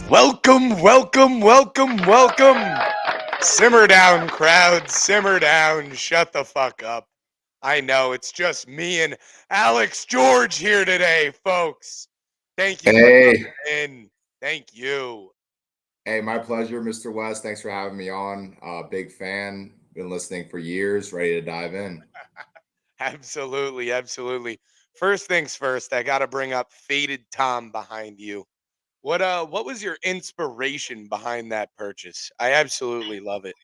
Welcome, welcome, welcome, welcome. Simmer down, crowd. Simmer down. Shut the fuck up. I know it's just me and Alex George here today, folks. Thank you for Hey, coming in. Thank you. hey, my pleasure, Mr. West. Thanks for having me on. Big fan. Been listening for years. Ready to dive in. Absolutely, absolutely. First things first, I got to bring up Faded Tom behind you. What was your inspiration behind that purchase? I absolutely love it.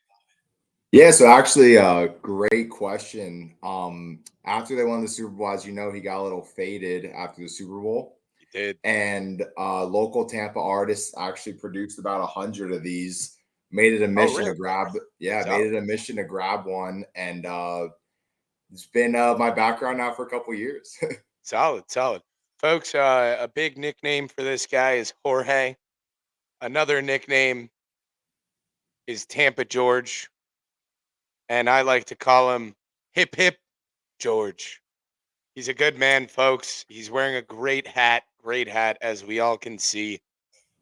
Yeah, so actually, great question. After they won the Super Bowl, as you know, he got a little faded after the Super Bowl, You did. and local Tampa artists actually produced about 100 of these. Made it a Oh, mission really? to grab, yeah, made Solid. it a mission to grab one, and it's been my background now for a couple years. Solid, solid. Folks, a big nickname for this guy is Jorge. Another nickname is Tampa George, and I like to call him Hip Hip George. He's a good man, folks. He's wearing a great hat, as we all can see.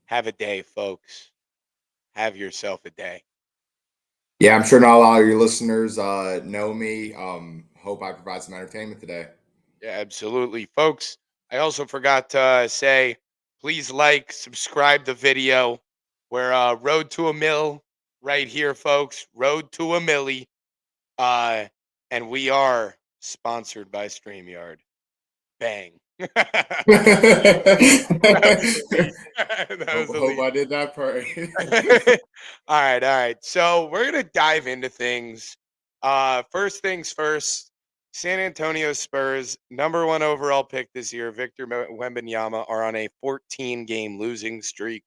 Have a day, folks. Have yourself a day. Yeah, I'm sure not a lot of your listeners know me. Hope I provide some entertainment today. Yeah, absolutely. Folks, I also forgot to say, please like, subscribe the video. We're road to a mill right here, folks. Road to a millie. Uh, and we are sponsored by StreamYard. Bang. That was the lead. That was hope, the hope lead. I did that part. All right, all right. So we're gonna dive into things. First things first. San Antonio Spurs, number one overall pick this year, Victor Wembanyama, are on a 14-game losing streak.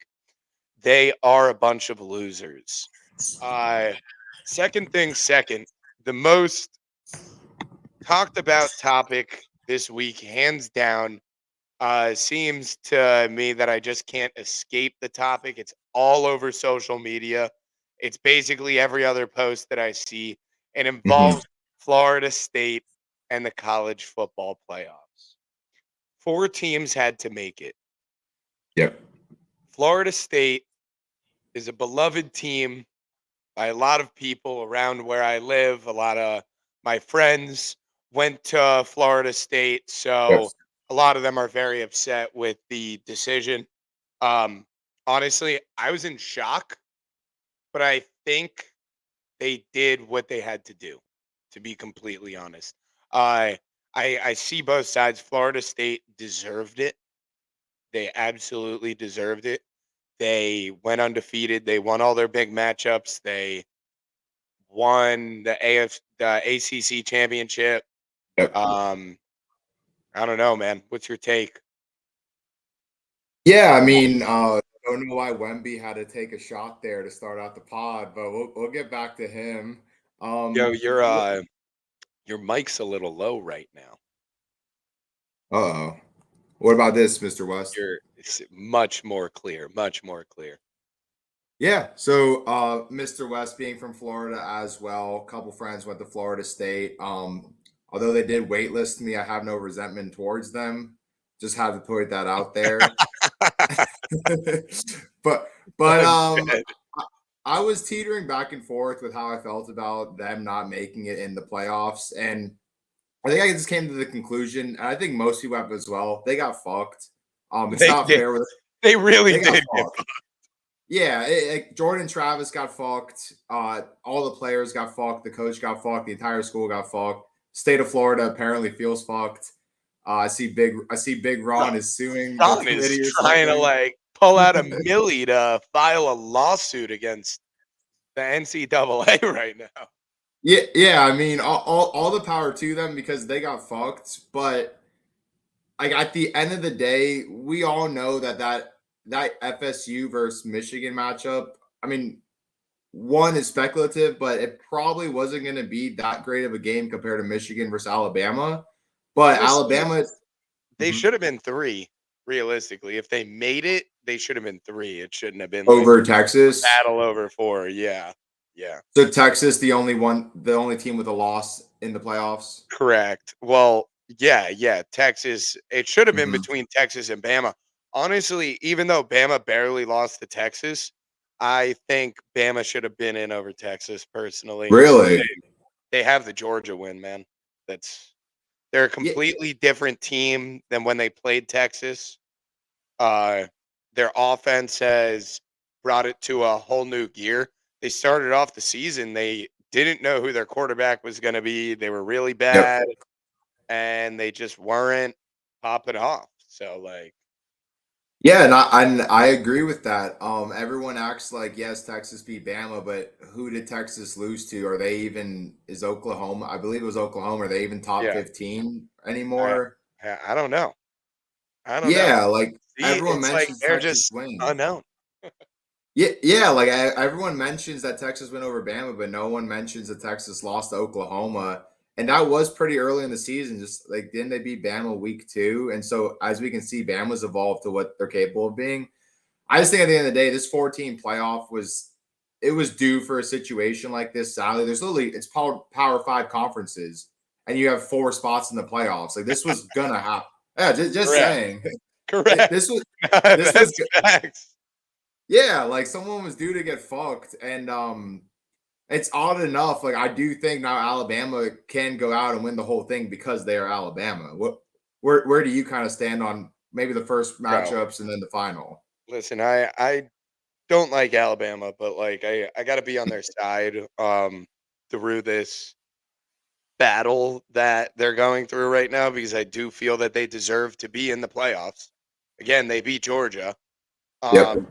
They are a bunch of losers. Uh, Second thing second, the most talked about topic this week, hands down, seems to me that I just can't escape the topic. It's all over social media. It's basically every other post that I see. It Mhm. involves Florida State and the college football playoffs. Four teams had to make it. Yep. Florida State is a beloved team by a lot of people around where I live. A lot of my friends went to Florida State, Yep. so a lot of them are very upset with the decision. Um, Honestly, I was in shock, but I think they did what they had to do. To be completely honest, I I see both sides. Florida State deserved it. They absolutely deserved it. They went undefeated. They won all their big matchups. They won the ACC championship. Yep. Um, I don't know, man. What's your take? Yeah, I mean, don't know why Wemby had to take a shot there to start out the pod, but we'll get back to him. Yo, What? your mic's a little low right now. Uh-oh. What about this, Mr. West? It's much more clear, much more clear. Yeah, so Mr. West being from Florida as well, a couple friends went to Florida State. Although they did waitlist me, I have no resentment towards them. Just had to put that out there. but but I'm um dead. I, I was teetering back and forth with how I felt about them not making it in the playoffs. And I think I just came to the conclusion, and I think most people have as well, they got fucked. It's They not did. fair with They really they got did get fucked. Yeah, Jordan Travis got fucked. All the players got fucked. The coach got fucked. The entire school got fucked. State of Florida apparently feels fucked. I see Big Ron is suing the Don is committee or trying to something. like pull out a millie to file a lawsuit against the NCAA right now. Yeah, yeah. I mean, all the power to them because they got fucked. But like at the end of the day, we all know that FSU versus Michigan matchup. I mean, one is speculative, but it probably wasn't going to be that great of a game compared to Michigan versus Alabama. But Honestly, Alabama, they mhm, should have been three, realistically. If they made it, they should have been three. It shouldn't have been like over a Texas. battle over four. Yeah. Yeah. So Texas, the only team with a loss in the playoffs. Correct. Well, yeah, yeah. Texas. It should have been Hmm. between Texas and Bama. honestly, even though Bama barely lost to Texas, I think Bama should have been in over Texas personally. Really? They have the Georgia win, man. That's they're a Yeah, completely different team than when they played Texas. Uh, their offense has brought it to a whole new gear. They started off the season, they didn't know who their quarterback was going to be. They were really yep. bad and they just weren't popping off. So like, Yeah, and I agree with that. Everyone acts like yes, Texas beat Bama, but who did Texas lose to? Are they even is Oklahoma? I believe it was Oklahoma. Are they even top yeah, 15 I anymore? I don't know. I don't know. Yeah, like See, everyone it's like mentions they're Texas just win. unknown. Yeah, yeah, like everyone mentions that Texas went over Bama, but no one mentions that Texas lost to Oklahoma, and that was pretty early in the season. Just like didn't they beat Bama week 2? And so as we can see, Bama's evolved to what they're capable of being. I just think at the end of the day, this 14 playoff was it was due for a situation like this. Sadly, there's literally it's power 5 conferences, and you have 4 spots in the playoffs. Like this was gonna happen. Yeah, just Correct. saying. Correct. This was this was That's facts. yeah, like someone was due to get fucked, and it's odd enough. Like I do think now Alabama can go out and win the whole thing because they are Alabama. Where do you kind of stand on maybe the first Bro, matchups and then the final? listen, I don't like Alabama, but like I got to be on their side through this battle that they're going through right now because I do feel that they deserve to be in the playoffs. Again, they beat Georgia. Yep. Um,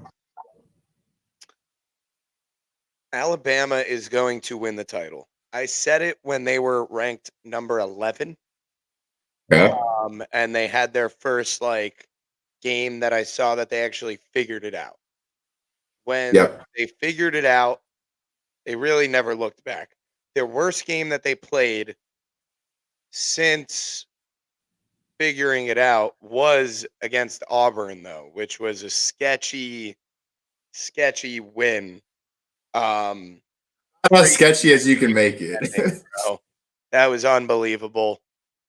Alabama is going to win the title. I said it when they were ranked number 11, Yeah. and they had their first like game that I saw that they actually figured it out. When Yep. they figured it out, they really never looked back. Their worst game that they played since figuring it out was against Auburn, though, which was a sketchy win. As Crazy sketchy as you can make it. ending, bro. That was unbelievable.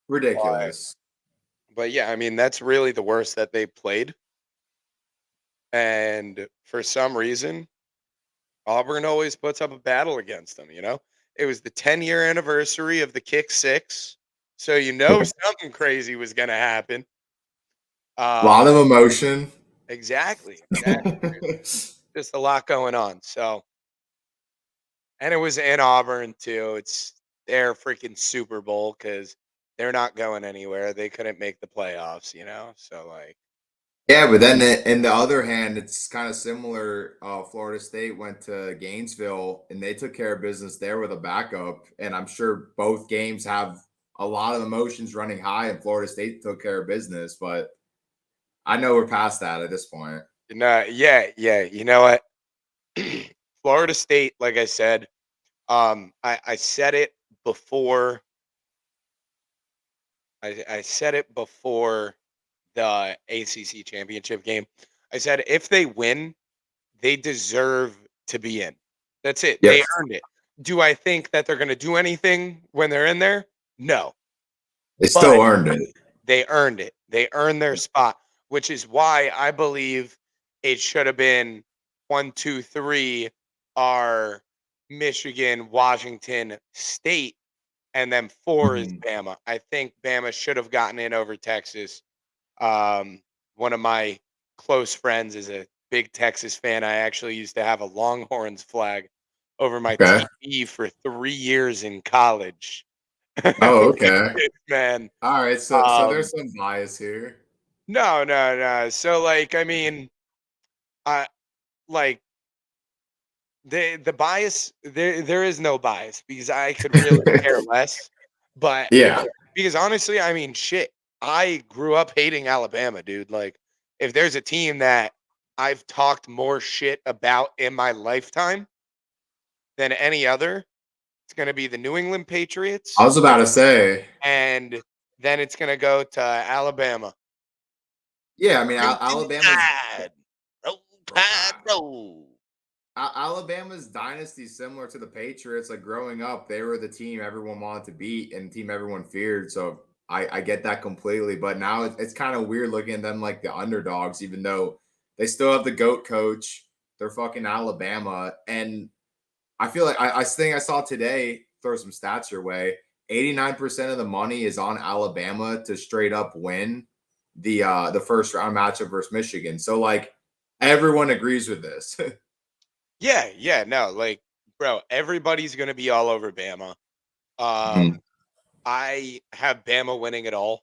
But Ridiculous. but yeah, I mean that's really the worst that they played. And for some reason, Auburn always puts up a battle against them. It was the 10-year anniversary of the kick six, so something crazy was going to happen. A lot Um, of emotion. exactly. Just a lot going on. So, and it was in Auburn too. It's their freaking Super Bowl because they're not going anywhere. They couldn't make the playoffs. So like, Yeah, but then in the other hand, it's kind of similar. Florida State went to Gainesville and they took care of business there with a backup. And I'm sure both games have a lot of emotions running high, and Florida State took care of business. But I know we're past that at this point. yeah. You know what? Florida State, like I said, I said it before. I said it before the ACC championship game. I said if they win, they deserve to be in. That's it. Yep. They earned it. Do I think that they're going to do anything when they're in there? No, They but still earned it. they earned it. They earned their spot, which is why I believe it should have been 1, 2, 3 are Michigan, Washington State, and then 4 is Mhm. Bama. I think Bama should have gotten in over Texas. Um, One of my close friends is a big Texas fan. I actually used to have a Longhorns flag over my Okay. TV for 3 years in college. Oh, With okay. this man. All right. So Um, there's some bias here. no. So, like, I mean, I like the bias. There is no bias because I could really care less. But Yeah. because honestly, I mean, shit. I grew up hating Alabama, dude. Like, if there's a team that I've talked more shit about in my lifetime than any other, it's gonna be the New England I Patriots, was about to say. and then it's gonna go to Alabama. Yeah, I mean Crimson Alabama's Tide, roll roll Tide, tide. roll. Alabama's dynasty similar to the Patriots. Like growing up, they were the team everyone wanted to beat and the team everyone feared. So I get that completely, but now it's kind of weird looking at them like the underdogs, even though they still have the GOAT coach. They're fucking Alabama, and I feel like I think I saw today. Throw some stats your way. 89% of the money is on Alabama to straight up win the first round matchup versus Michigan. So like everyone agrees with this. Yeah, yeah, no, like, bro, everybody's gonna be all over Bama. Mhm. I have Bama winning it all.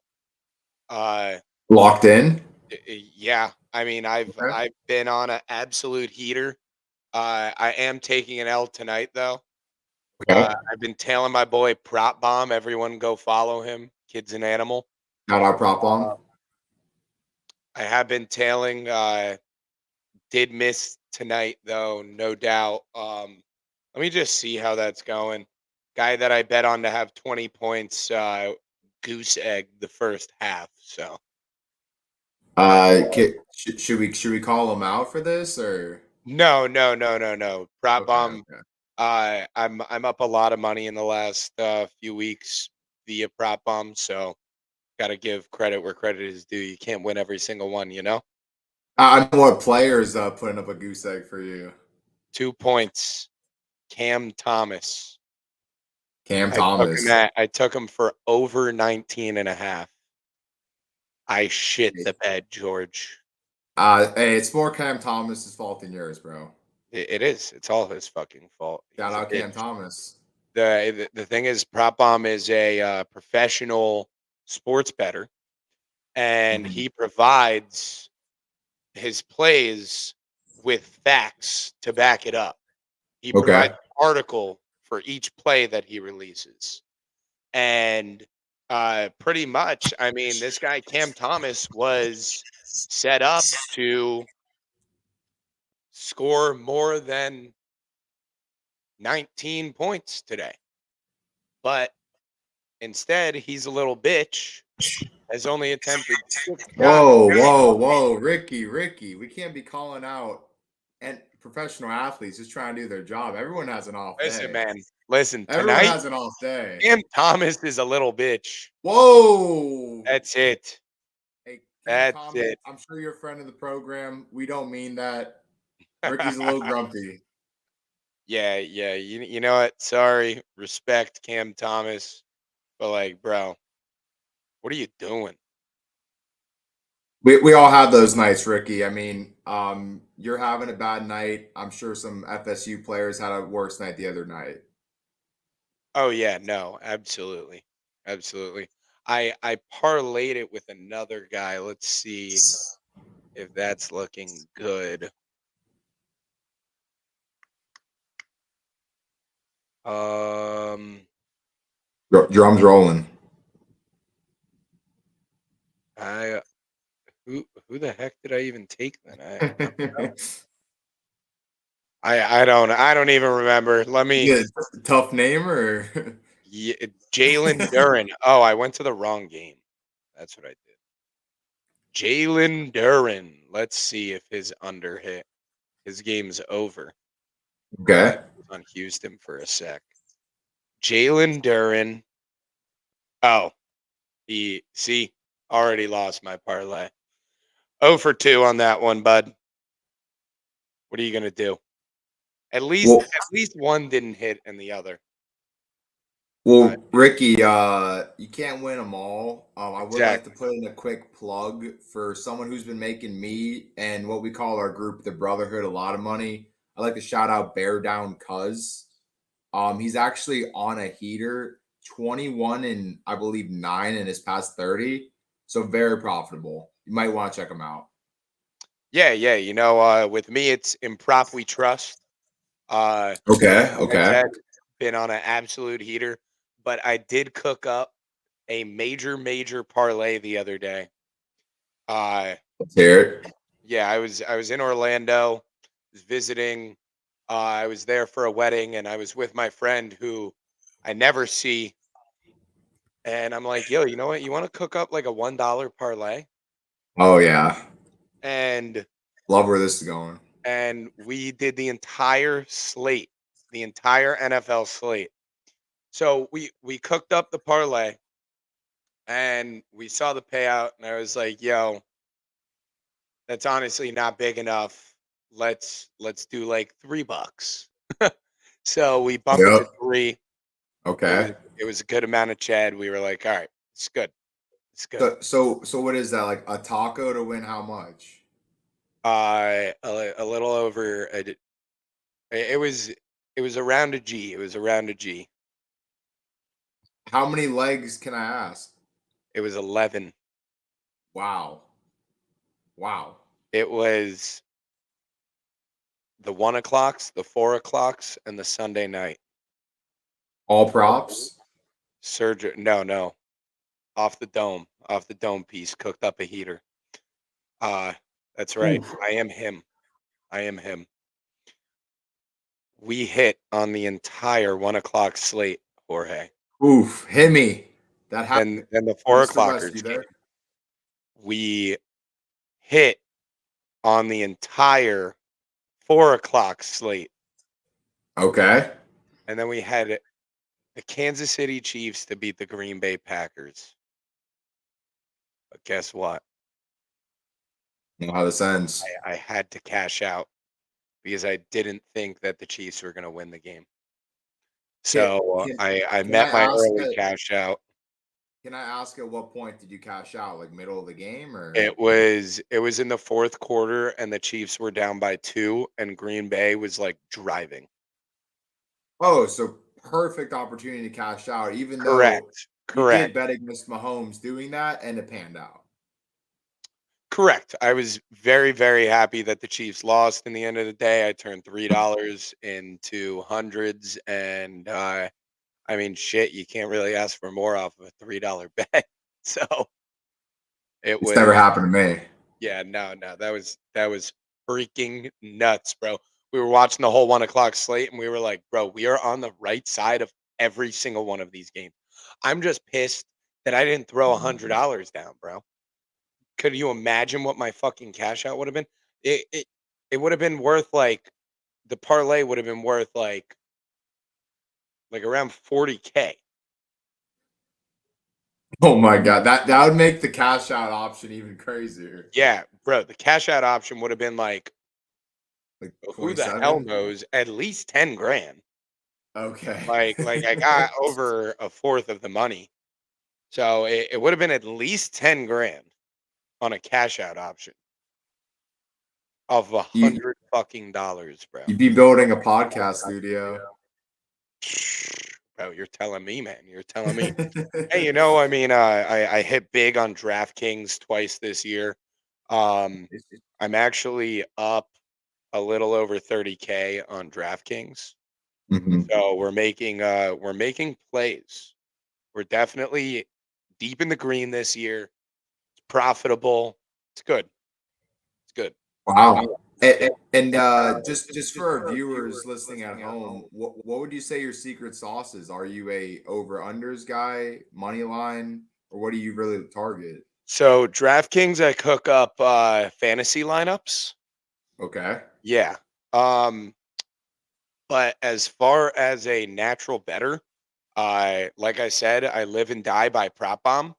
Uh, Locked in. yeah, I mean, Okay. I've been on an absolute heater. I am taking an L tonight, though. Okay. I've been tailing my boy Prop Bomb. Everyone go follow him. Kid's an animal. Not our prop Uh, bomb. I have been tailing. Did miss tonight though, no doubt. Let me just see how that's going. Guy that I bet on to have 20 points, goose egg the first half. So Should we call them out for this or? no, no, no, no, no. Prop Okay. bomb. Okay. I'm up a lot of money in the last few weeks via prop bomb. So got to give credit where credit is due. You can't win every single one, you know. I know what players putting up a goose egg for you. 2 points. Cam Thomas. Cam Thomas. I took him for over 19 and a half. I shit the bed, George. Hey, it's more Cam Thomas's fault than yours, bro. It is. It's all his fucking fault. Shout He's a out Cam bitch. Thomas. The thing is, Prop Bomb is a professional sports bettor, and Mhm. he provides his plays with facts to back it up. He provides Okay. an article for each play that he releases. And pretty much, I mean, this guy Cam Thomas was set up to score more than 19 points today. But instead, he's a little bitch, has only attempted 6 shots. Whoa, Ricky. We can't be calling out and professional athletes just trying to do their job. Everyone has an off Listen, day. man. Listen, Everyone tonight, has an off day. Cam Thomas is a little bitch. Whoa. That's it. Hey, Cam That's Thomas, it. I'm sure you're a friend of the program. We don't mean that. Ricky's a little grumpy. Yeah, yeah. You know what? Sorry. Respect Cam Thomas. But, like, bro, what are you doing? We all have those nights, Ricky. I mean, you're having a bad night. I'm sure some FSU players had a worse night the other night. Oh yeah, no, absolutely. Absolutely. I parlayed it with another guy. Let's see if that's looking good. Um Drums rolling. I who the heck did I even take then? I don't even remember. Let me Yeah, tough name or yeah, Jalen Duran. Oh, I went to the wrong game. That's what I did. Jalen Duran. Let's see if his under hit. His game's over. okay. Was on Houston for a sec. Jalen Duran. Oh, he see already lost my parlay. 0 for 2 on that one, bud. What are you gonna do? Well, At least one didn't hit and the other. Uh, Ricky, you can't win them all. I would like to exactly. put in a quick plug for someone who's been making me and what we call our group, the Brotherhood, a lot of money. I'd like to shout out Bear Down Cuz. He's actually on a heater, 21 and I believe 9 in his past 30. So very profitable. You might want to check him out. Yeah, yeah. With me, it's in prop we trust. Okay, Like I okay. said, been on an absolute heater, but I did cook up a major parlay the other day. Uh, Let's hear it. yeah, I was in Orlando, was visiting. I was there for a wedding, and I was with my friend who I never see. And I'm like, "Yo, you know what? You want to cook up like a $1 parlay?" Oh yeah. And Love where this is going. we did the entire slate, the entire NFL slate. So we cooked up the parlay, and we saw the payout, and I was like, "Yo, that's honestly not big enough. Let's do like $3." So we bumped it to Yep. 3. It was Okay. it was a good amount of Chad. We were like, "All right, it's good. It's good." So what is that, like a taco to win how much? A little over. It was around a G. It was around a G. How many legs can I ask? It was 11. Wow. Wow. It was the 1 o'clocks, the 4 o'clocks, and the Sunday night. All props? Surgery. No, no, off the dome piece, cooked up a heater. Uh, that's right. Oof. I am him. I am him. We hit on the entire 1 o'clock slate, Jorge. Oof. Hit me. That happened. Then the four Mr. West, you o'clockers there? came. We hit on the entire 4 o'clock slate, Okay. and then we had the Kansas City Chiefs to beat the Green Bay Packers. But guess what? Know how this ends. I had to cash out because I didn't think that the Chiefs were going to win the game. Can, So can, I can I met my ask early at cash out. what point did you cash out? Like middle of the game or? It was in the fourth quarter, and the Chiefs were down by 2, and Green Bay was like driving. Oh, so perfect opportunity to cash out, even though Correct. you Correct. did bet against Mahomes doing that and it panned out. Correct. I was very, very happy that the Chiefs lost in the end of the day. I turned $3 into hundreds, and I mean, shit, you can't really ask for more off of a $3 bet. So it It's never was, happened to me. yeah, no, no, that was freaking nuts, bro. We were watching the whole 1 o'clock slate, and we were like, bro, we are on the right side of every single one of these games. I'm just pissed that I didn't throw $100 down, bro. Could you imagine what my fucking cash out would have been? It would have been worth like the parlay would have been worth like around 40K. Oh my god, that would make the cash out option even crazier. Yeah, bro, the cash out option would have been like Like who the hell 27? knows, at least 10 grand. Okay. Like I got over a fourth of the money. So it would have been at least 10 grand on a cash out option of a you hundred fucking dollars, bro. you'd be building a podcast studio. Bro, you're telling me, man. You're telling me. Hey, I mean, I hit big on DraftKings twice this year. Um, I'm actually up a little over 30K on DraftKings. Mhm. So we're making plays. We're definitely deep in the green this year. It's profitable. It's good. It's good. Uh, Wow. And just for our viewers listening at home, what would you say your secret sauce is? Are you a over unders guy, money line, or what do you really target? So DraftKings, I cook up fantasy lineups. Okay. Yeah. Um, but as far as a natural better, like I said, I live and die by prop bomb.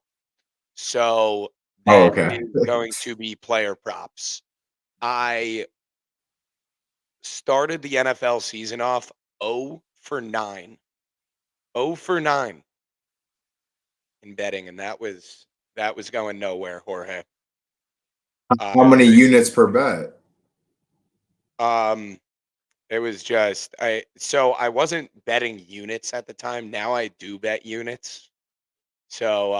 So Oh, that okay. is going to be player props. I started the NFL season off 0 for 9. 0 for 9 in betting, and that was going nowhere, Jorge. How Uh, many units per bet? um, it was just I wasn't betting units at the time. Now I do bet units. So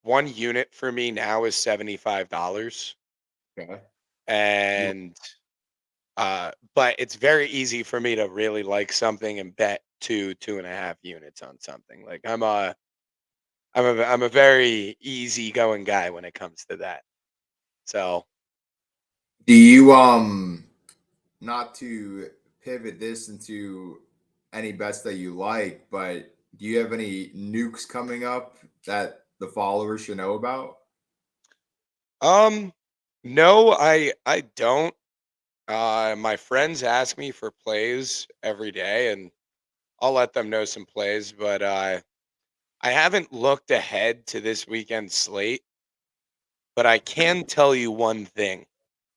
1 unit for me now is $75. Okay. You And but it's very easy for me to really like something and bet 2.5 units on something. Like I'm a very easygoing guy when it comes to that. So do you not to pivot this into any bets that you like, but do you have any nukes coming up that the followers should know about? um no, I don't. My friends ask me for plays every day, and I'll let them know some plays, but I haven't looked ahead to this weekend's slate, but I can tell you one thing.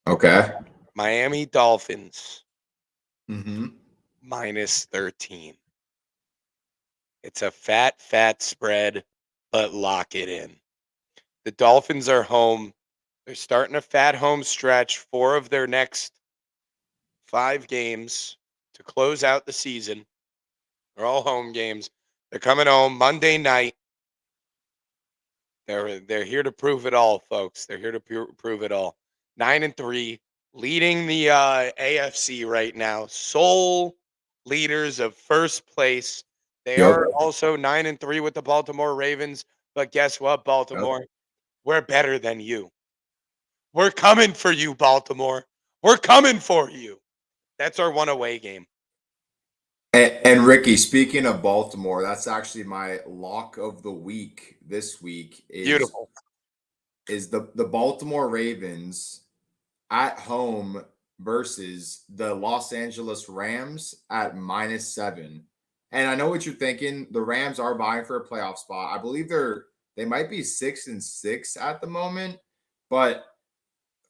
Okay. Miami Dolphins Mm-hmm. -13. It's a fat, fat spread, but lock it in. The Dolphins are home. They're starting a fat home stretch, 4 of their next 5 games to close out the season. They're all home games. They're coming home Monday night. They're here to prove it all, folks. They're here to prove it all. 9-3, leading the AFC right now. Sole leaders of first place. They Yep. are also 9-3 with the Baltimore Ravens. But guess what, Yep. Baltimore? We're better than you. We're coming for you, Baltimore. We're coming for you. That's our one away game. And Ricky, speaking of Baltimore, that's actually my lock of the week this week Beautiful. is the Baltimore Ravens at home versus the Los Angeles Rams at -7. And I know what you're thinking. The Rams are vying for a playoff spot. I believe they might be 6-6 at the moment, but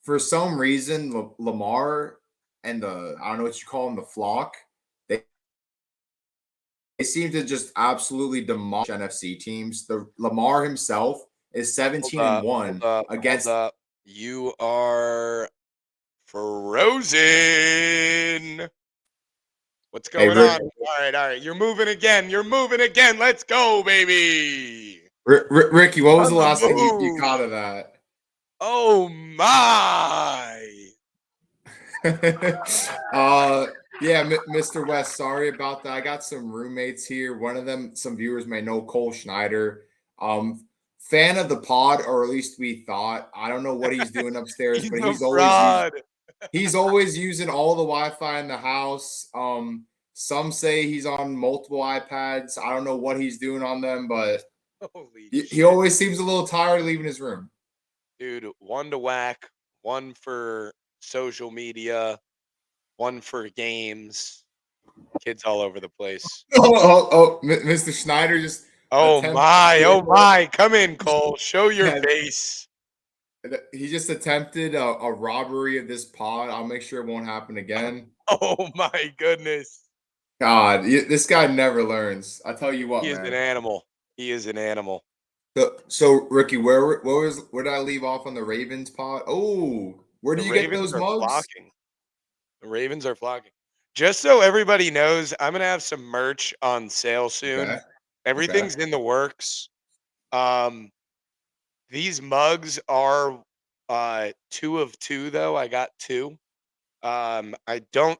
for some reason, Lamar and I don't know what you call them, the flock, they seem to just absolutely demolish NFC teams. The Lamar himself is Hold 17 and up. Hold 1 up. Hold against. up. You are frozen. What's Hey, going on? All right, all right. You're moving again. You're moving again. Let's go, baby. Ricky, what was On the the last thing you move. caught of that? Oh my. Yeah, Mr. West, sorry about that. I got some roommates here. One of them, some viewers may know Cole Schneider. Fan of the pod, or at least we thought. I don't know what he's doing upstairs, He's but a fraud. he's always using all the Wi-Fi in the house. Some say he's on multiple iPads. I don't know what he's doing on them, but Holy he shit. always seems a little tired leaving his room. Dude, one to whack, one for social media, one for games. Kids all over the place. Mr. Schneider just Oh attempted. my, oh my. Come in, Cole. Show your Yeah, face. he just attempted a robbery of this pod. I'll make sure it won't happen again. Oh my goodness. God, this guy never learns. I tell you He what, is an man. animal. He is an animal. So Ricky, where did I leave off on the Ravens pod? Oh, where do The you get Ravens those are mugs? flocking. The Ravens are flocking. Just so everybody knows, I'm gonna have some merch on sale soon. Okay, okay. Everything's in the works. Um, these mugs are 2 of 2 though. I got 2. I don't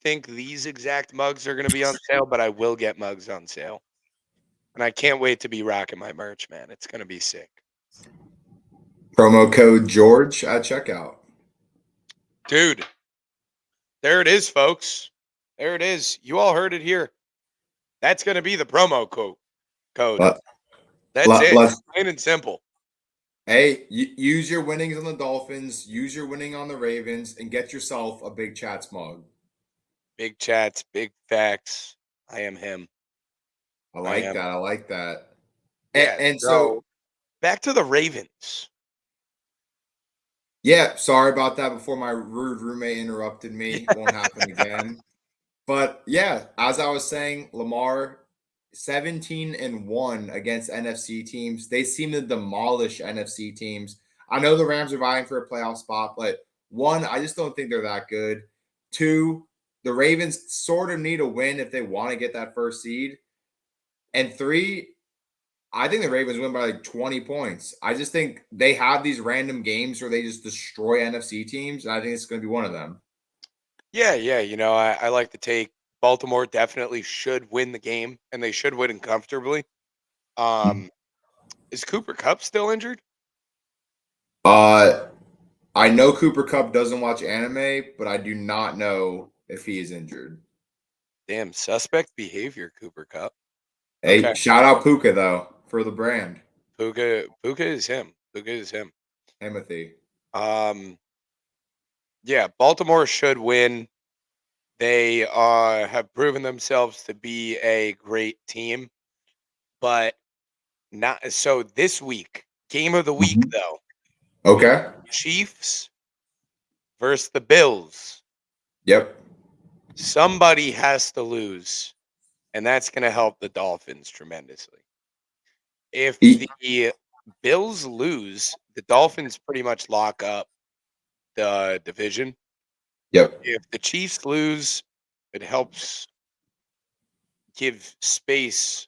think these exact mugs are gonna be on sale, but I will get mugs on sale. And I can't wait to be rocking my merch, man. It's gonna be sick. Promo code George at checkout. Dude, there it is, folks. There it is. You all heard it here. That's gonna be the promo code. Let, That's let, it. let's Plain and simple. Hey, use your winnings on the Dolphins, use your winning on the Ravens, and get yourself a Big Chats mug. Big chats, big facts. I am him. I I like am. that. I like that. And, Yeah. and So so, back to the Ravens. yeah, sorry about that before my rude roommate interrupted me. Won't happen again. But yeah, as I was saying, Lamar 17 and 1 against NFC teams. They seem to demolish NFC teams. I know the Rams are vying for a playoff spot, but one, I just don't think they're that good. Two, the Ravens sort of need a win if they want to get that first seed. And three, I think the Ravens win by like 20 points. I just think they have these random games where they just destroy NFC teams, and I think it's going to be one of them. Yeah, yeah. I like to take Baltimore definitely should win the game and they should win it comfortably. Um, is Cooper Cup still injured? Uh, I know Cooper Cup doesn't watch anime, but I do not know if he is injured. Damn, suspect behavior, Cooper Cup. Hey, Okay. shout out Puka though for the brand. Puka is him. Puka is him. Timothy. Um, yeah, Baltimore should win. They have proven themselves to be a great team, but Not so this week. Game of the week Mhm. though. We Okay. Chiefs versus the Bills. Yep. Somebody has to lose, and that's going to help the Dolphins tremendously. If E- the Bills lose, the Dolphins pretty much lock up the division. yep. If the Chiefs lose, it helps give space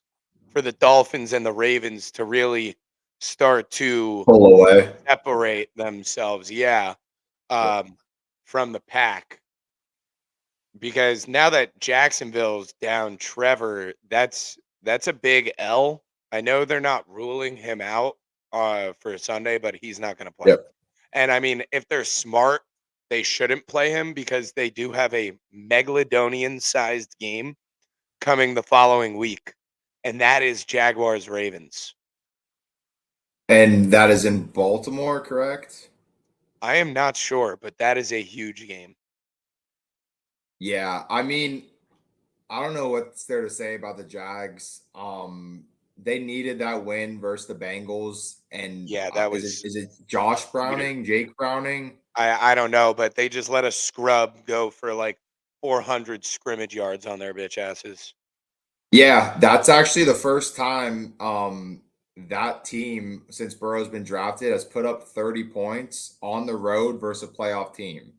for the Dolphins and the Ravens to really start to Pull away. separate themselves, yeah, Yep. from the pack. Because now that Jacksonville's down Trevor, that's a big L. I know they're not ruling him out for Sunday, but he's not going to play. Yep. And I mean, if they're smart, they shouldn't play him because they do have a megalodonian-sized game coming the following week, and that is Jaguars Ravens. And that is in Baltimore, correct? I am not sure, but that is a huge game. Yeah. I mean, I don't know what's there to say about the Jags. They needed that win versus the Bengals, and Yeah, that is it was is it Josh heater. Browning, Jake Browning? I don't know, but they just let a scrub go for like 400 scrimmage yards on their bitch asses. Yeah, that's actually the first time that team since Burrow's been drafted has put up 30 points on the road versus a playoff team.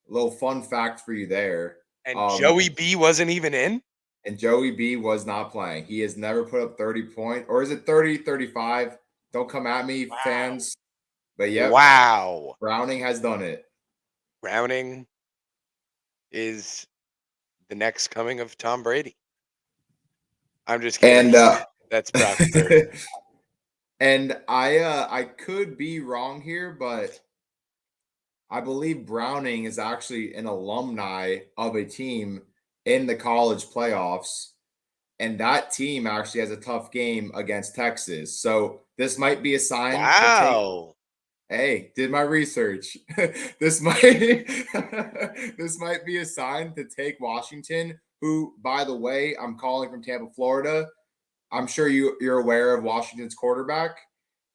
Little fun fact for you there. And Um, Joey B wasn't even in? and Joey B was not playing. He has never put up 30 points, or is it 30, 35? Don't come at me, Wow. fans. But yep, Wow. Browning has done it. Browning is the next coming of Tom Brady. I'm just kidding. And That's Brock Purdy. and I could be wrong here, but I believe Browning is actually an alumni of a team in the college playoffs, and that team actually has a tough game against Texas. So this might be a sign to take. Wow. Hey, did my research. this might this might be a sign to take Washington, who, by the way, I'm calling from Tampa, Florida. I'm sure you're aware of Washington's quarterback.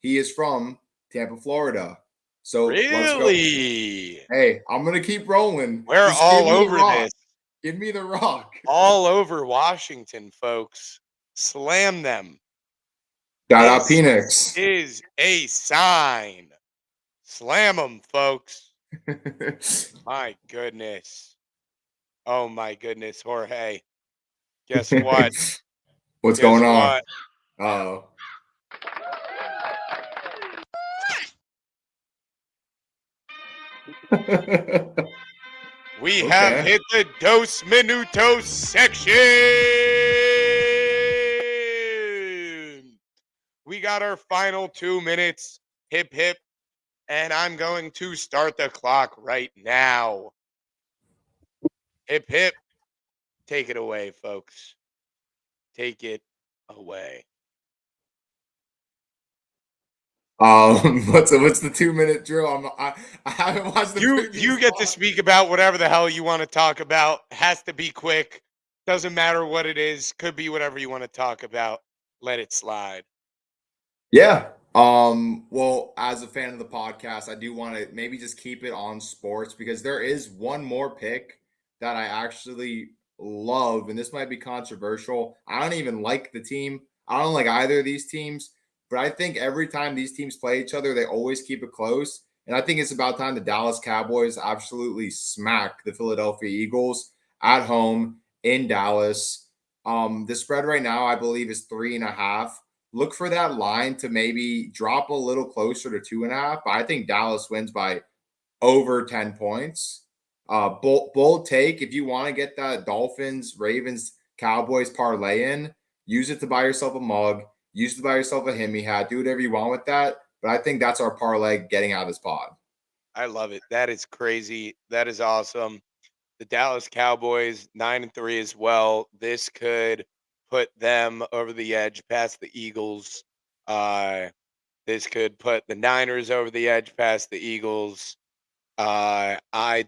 He is from Tampa, Florida. So let's go. Really? Hey, I'm gonna keep rolling. We're Just give all me the over rock. this. Give me the rock. All over Washington, folks. Slam them. Shout out This Penix. is a sign. Slam them, folks. My goodness. Oh my goodness, Jorge. Guess what? What's Guess going on? what? Oh. We have Okay. hit the Dos Minutos section. We got our final 2 minutes. Hip hip. And I'm going to start the clock right now. Hip hip. Take it away, folks. Take it away. What's the 2 minute drill? I haven't watched the You previous get to spot. speak about whatever the hell you want to talk about. Has to be quick. Doesn't matter what it is. Could be whatever you want to talk about. Let it slide. Yeah. Well, as a fan of the podcast, I do want to maybe just keep it on sports because there is one more pick that I actually love, and this might be controversial. I don't even like the team. I don't like either of these teams, but I think every time these teams play each other, they always keep it close. And I think it's about time the Dallas Cowboys absolutely smack the Philadelphia Eagles at home in Dallas. The spread right now, I believe, is 3.5. Look for that line to maybe drop a little closer to 2.5. But I think Dallas wins by over 10 points. Bold take. If you want to get that Dolphins, Ravens, Cowboys parlay in, use it to buy yourself a mug, use it to buy yourself a Hemi hat, do whatever you want with that. But I think that's our parlay getting out of this pod. I love it. That is crazy. That is awesome. The Dallas Cowboys 9-3 as well. This could put them over the edge past the Eagles. Uh, this could put the Niners over the edge past the Eagles. I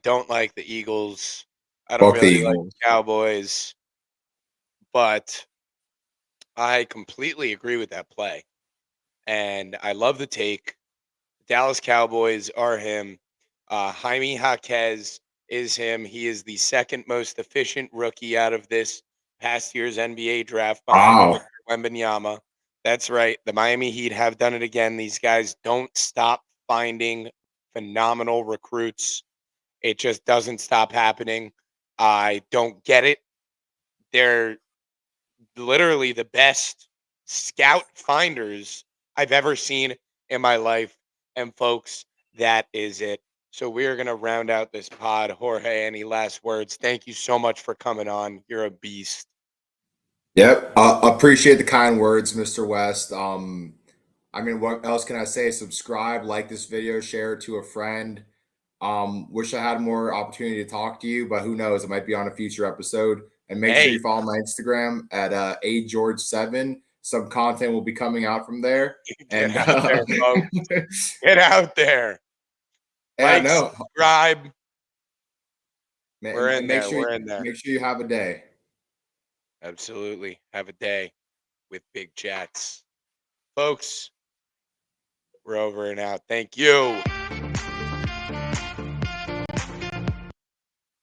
don't like the Eagles. I don't Fuck the really like Eagles. the Cowboys, but I completely agree with that play, and I love the take. Dallas Cowboys are him. Jaime Jaquez is him. He is the second most efficient rookie out of this past year's NBA draft behind Wow. Victor Wembanyama. That's right. The Miami Heat have done it again. These guys don't stop finding phenomenal recruits. It just doesn't stop happening. I don't get it. They're literally the best scout finders I've ever seen in my life. And folks, that is it. So we are going to round out this pod. Jorge, any last words? Thank you so much for coming on. You're a beast. Yep. Appreciate the kind words, Mr. West. I mean, what else can I say? Subscribe, like this video, share it to a friend. Wish I had more opportunity to talk to you, but who knows? It might be on a future episode. And make sure Hey, you follow my Instagram at ageorge7. Some content will be coming out from there. get And out there, folks. Get out there. yeah, Like, no, subscribe. We're and in make there. sure We're in there. make sure you have a day. Absolutely. Have a day with big chats. Folks, we're over and out. Thank you.